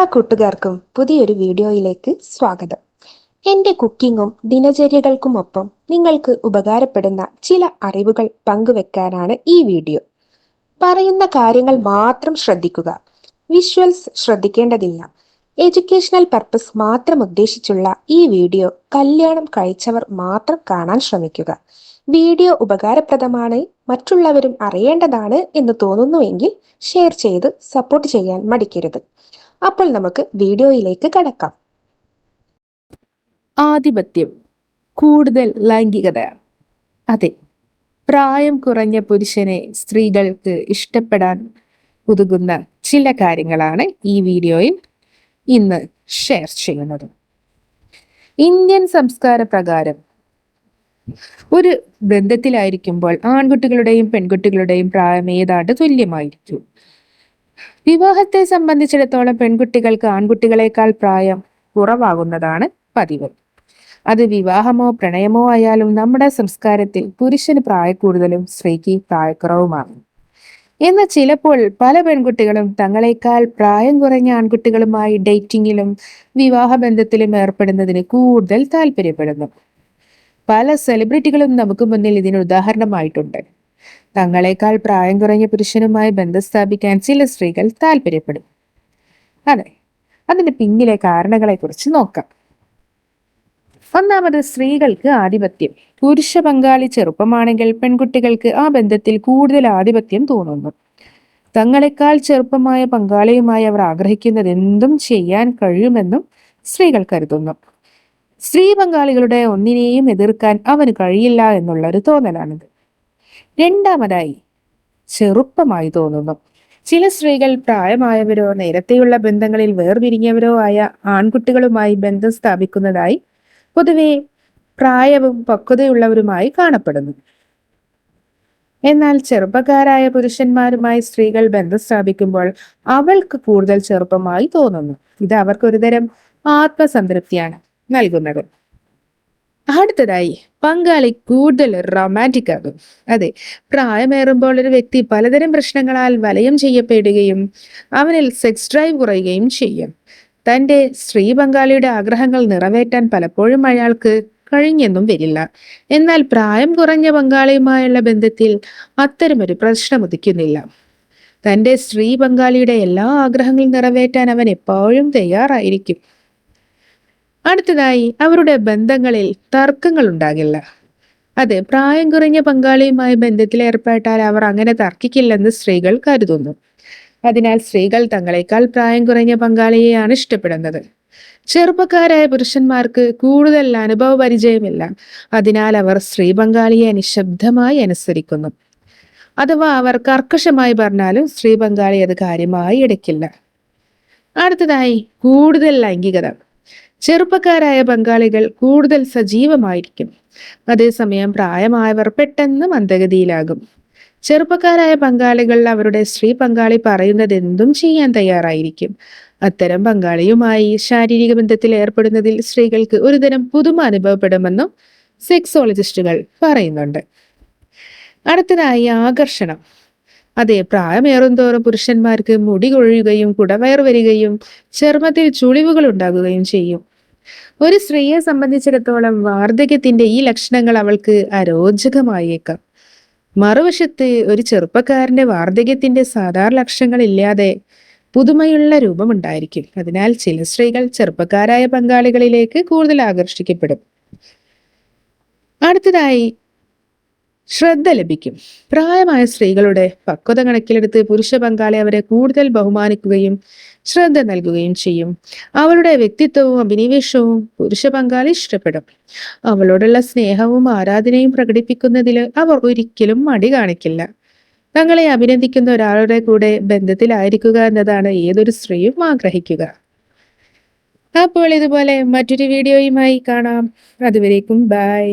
എല്ലാ കൂട്ടുകാർക്കും പുതിയൊരു വീഡിയോയിലേക്ക് സ്വാഗതം. എൻ്റെ കുക്കിങ്ങും ദിനചര്യകൾക്കുമൊപ്പം നിങ്ങൾക്ക് ഉപകാരപ്പെടുന്ന ചില അറിവുകൾ പങ്കുവെക്കാനാണ് ഈ വീഡിയോ. പറയുന്ന കാര്യങ്ങൾ മാത്രം ശ്രദ്ധിക്കുക. വിഷ്വൽസ് ശ്രദ്ധിക്കേണ്ടതില്ല. എഡ്യൂക്കേഷണൽ പർപ്പസ് മാത്രം ഉദ്ദേശിച്ചുള്ള ഈ വീഡിയോ കല്യാണം കഴിച്ചവർ മാത്രം കാണാൻ ശ്രമിക്കുക. വീഡിയോ ഉപകാരപ്രദമാണ്, മറ്റുള്ളവരും അറിയേണ്ടതാണ് എന്ന് തോന്നുന്നുവെങ്കിൽ ഷെയർ ചെയ്ത് സപ്പോർട്ട് ചെയ്യാൻ മടിക്കരുത്. അപ്പോൾ നമുക്ക് വീഡിയോയിലേക്ക് കടക്കാം. ആധിപത്യം, കൂടുതൽ ലൈംഗികത. അതെ, പ്രായം കുറഞ്ഞ പുരുഷനെ സ്ത്രീകൾക്ക് ഇഷ്ടപ്പെടാൻ ഉതകുന്ന ചില കാര്യങ്ങളാണ് ഈ വീഡിയോയിൽ ഇന്ന് ഷെയർ ചെയ്യുന്നത്. ഇന്ത്യൻ സംസ്കാര പ്രകാരം ഒരു ബന്ധത്തിലായിരിക്കുമ്പോൾ ആൺകുട്ടികളുടെയും പെൺകുട്ടികളുടെയും പ്രായം ഏതാണ്ട് തുല്യമായിരിക്കും. വിവാഹത്തെ സംബന്ധിച്ചിടത്തോളം പെൺകുട്ടികൾക്ക് ആൺകുട്ടികളെക്കാൾ പ്രായം കുറവാകുന്നതാണ് പതിവ്. അത് വിവാഹമോ പ്രണയമോ ആയാലും നമ്മുടെ സംസ്കാരത്തിൽ പുരുഷന് പ്രായക്കൂടുതലും സ്ത്രീക്ക് പ്രായക്കുറവുമാണ്. എന്നാൽ ചിലപ്പോൾ പല പെൺകുട്ടികളും തങ്ങളെക്കാൾ പ്രായം കുറഞ്ഞ ആൺകുട്ടികളുമായി ഡേറ്റിങ്ങിലും വിവാഹബന്ധത്തിലും ഏർപ്പെടുന്നതിന് കൂടുതൽ താല്പര്യപ്പെടുന്നു. പല സെലിബ്രിറ്റികളും നമുക്ക് മുന്നിൽ ഇതിന് ഉദാഹരണമായിട്ടുണ്ട്. തങ്ങളെക്കാൾ പ്രായം കുറഞ്ഞ പുരുഷനുമായി ബന്ധം സ്ഥാപിക്കാൻ ചില സ്ത്രീകൾ താല്പര്യപ്പെടും. അതെ, അതിന് പിന്നിലെ കാരണങ്ങളെ കുറിച്ച് നോക്കാം. ഒന്നാമത്, സ്ത്രീകൾക്ക് ആധിപത്യം. പുരുഷ പങ്കാളി ചെറുപ്പമാണെങ്കിൽ പെൺകുട്ടികൾക്ക് ആ ബന്ധത്തിൽ കൂടുതൽ ആധിപത്യം തോന്നുന്നു. തങ്ങളെക്കാൾ ചെറുപ്പമായ പങ്കാളിയുമായി അവർ ആഗ്രഹിക്കുന്നത് എന്തും ചെയ്യാൻ കഴിയുമെന്നും സ്ത്രീകൾ കരുതുന്നു. സ്ത്രീ പങ്കാളികളുടെ ഒന്നിനെയും എതിർക്കാൻ അവന് കഴിയില്ല എന്നുള്ള ഒരു തോന്നലാണിത്. രണ്ടാമതായി, ചെറുപ്പമായി തോന്നുന്നു. ചില സ്ത്രീകൾ പ്രായമായവരോ നേരത്തെയുള്ള ബന്ധങ്ങളിൽ വേർപിരിഞ്ഞവരോ ആയ ആൺകുട്ടികളുമായി ബന്ധം സ്ഥാപിക്കുന്നതായി പൊതുവെ പ്രായവും പക്വതയുള്ളവരുമായി കാണപ്പെടുന്നു. എന്നാൽ ചെറുപ്പക്കാരായ പുരുഷന്മാരുമായി സ്ത്രീകൾ ബന്ധം സ്ഥാപിക്കുമ്പോൾ അവൾക്ക് കൂടുതൽ ചെറുപ്പമായി തോന്നുന്നു. ഇത് അവർക്ക് ഒരുതരം ആത്മസംതൃപ്തിയാണ് നൽകുന്നത്. അടുത്തതായി, പങ്കാളി കൂടുതൽ റൊമാൻറ്റിക് ആകും. അതെ, പ്രായമേറുമ്പോൾ ഒരു വ്യക്തി പലതരം പ്രശ്നങ്ങളാൽ വലയം ചെയ്യപ്പെടുകയും അവനിൽ സെക്സ് ഡ്രൈവ് കുറയുകയും ചെയ്യും. തൻ്റെ സ്ത്രീ പങ്കാളിയുടെ ആഗ്രഹങ്ങൾ നിറവേറ്റാൻ പലപ്പോഴും അയാൾക്ക് കഴിഞ്ഞെന്നും വരില്ല. എന്നാൽ പ്രായം കുറഞ്ഞ പങ്കാളിയുമായുള്ള ബന്ധത്തിൽ അത്തരമൊരു പ്രശ്നം ഉദിക്കുന്നില്ല. തൻ്റെ സ്ത്രീ പങ്കാളിയുടെ എല്ലാ ആഗ്രഹങ്ങളും നിറവേറ്റാൻ അവൻ എപ്പോഴും തയ്യാറായിരിക്കും. അടുത്തതായി, അവരുടെ ബന്ധങ്ങളിൽ തർക്കങ്ങൾ ഉണ്ടാകില്ല. അതെ, പ്രായം കുറഞ്ഞ പങ്കാളിയുമായി ബന്ധത്തിൽ ഏർപ്പെട്ടാൽ അവർ അങ്ങനെ തർക്കിക്കില്ലെന്ന് സ്ത്രീകൾ കരുതുന്നു. അതിനാൽ സ്ത്രീകൾ തങ്ങളെക്കാൾ പ്രായം കുറഞ്ഞ പങ്കാളിയെയാണ് ഇഷ്ടപ്പെടുന്നത്. ചെറുപ്പക്കാരായ പുരുഷന്മാർക്ക് കൂടുതൽ അനുഭവ പരിചയമില്ല. അതിനാൽ അവർ സ്ത്രീ പങ്കാളിയെ നിശബ്ദമായി അനുസരിക്കുന്നു. അഥവാ അവർ കർക്കശമായി പറഞ്ഞാലും സ്ത്രീ പങ്കാളി അത് കാര്യമായി എടുക്കില്ല. അടുത്തതായി, കൂടുതൽ ലൈംഗികത. ചെറുപ്പക്കാരായ പങ്കാളികൾ കൂടുതൽ സജീവമായിരിക്കും. അതേസമയം പ്രായമായവർ പെട്ടെന്ന് മന്ദഗതിയിലാകും. ചെറുപ്പക്കാരായ പങ്കാളികൾ അവരുടെ സ്ത്രീ പങ്കാളി പറയുന്നത് എന്തും ചെയ്യാൻ തയ്യാറായിരിക്കും. അത്തരം പങ്കാളിയുമായി ശാരീരിക ബന്ധത്തിൽ ഏർപ്പെടുന്നതിൽ സ്ത്രീകൾക്ക് ഒരുതരം പുതുമ അനുഭവപ്പെടുമെന്നും സെക്സോളജിസ്റ്റുകൾ പറയുന്നുണ്ട്. അടുത്തതായി, ആകർഷണം. അതെ, പ്രായമേറും തോറും പുരുഷന്മാർക്ക് മുടി കൊഴിയുകയും കുടവയർ വരികയും ചർമ്മത്തിൽ ചുളിവുകൾ ഉണ്ടാകുകയും ചെയ്യും. ഒരു സ്ത്രീയെ സംബന്ധിച്ചിടത്തോളം വാർദ്ധക്യത്തിന്റെ ഈ ലക്ഷണങ്ങൾ അവൾക്ക് അരോചകമായേക്കാം. മറുവശത്ത്, ഒരു ചെറുപ്പക്കാരന്റെ വാർദ്ധക്യത്തിന്റെ സാധാരണ ലക്ഷണങ്ങൾ ഇല്ലാതെ പുതുമയുള്ള രൂപമുണ്ടായിരിക്കും. അതിനാൽ ചില സ്ത്രീകൾ ചെറുപ്പക്കാരായ പങ്കാളികളിലേക്ക് കൂടുതൽ ആകർഷിക്കപ്പെടും. അടുത്തതായി, ശ്രദ്ധ ലഭിക്കും. പ്രായമായ സ്ത്രീകളുടെ പക്വത കണക്കിലെടുത്ത് പുരുഷ പങ്കാളി അവരെ കൂടുതൽ ബഹുമാനിക്കുകയും ശ്രദ്ധ നൽകുകയും ചെയ്യും. അവളുടെ വ്യക്തിത്വവും അഭിനിവേശവും പുരുഷ പങ്കാളി ഇഷ്ടപ്പെടും. അവളോടുള്ള സ്നേഹവും ആരാധനയും പ്രകടിപ്പിക്കുന്നതിൽ അവർ ഒരിക്കലും മടി കാണിക്കില്ല. തങ്ങളെ അഭിനന്ദിക്കുന്ന ഒരാളുടെ കൂടെ ബന്ധത്തിലായിരിക്കുക എന്നതാണ് ഏതൊരു സ്ത്രീയും ആഗ്രഹിക്കുക. അപ്പോൾ ഇതുപോലെ മറ്റൊരു വീഡിയോയുമായി കാണാം. അതുവരേക്കും ബൈ.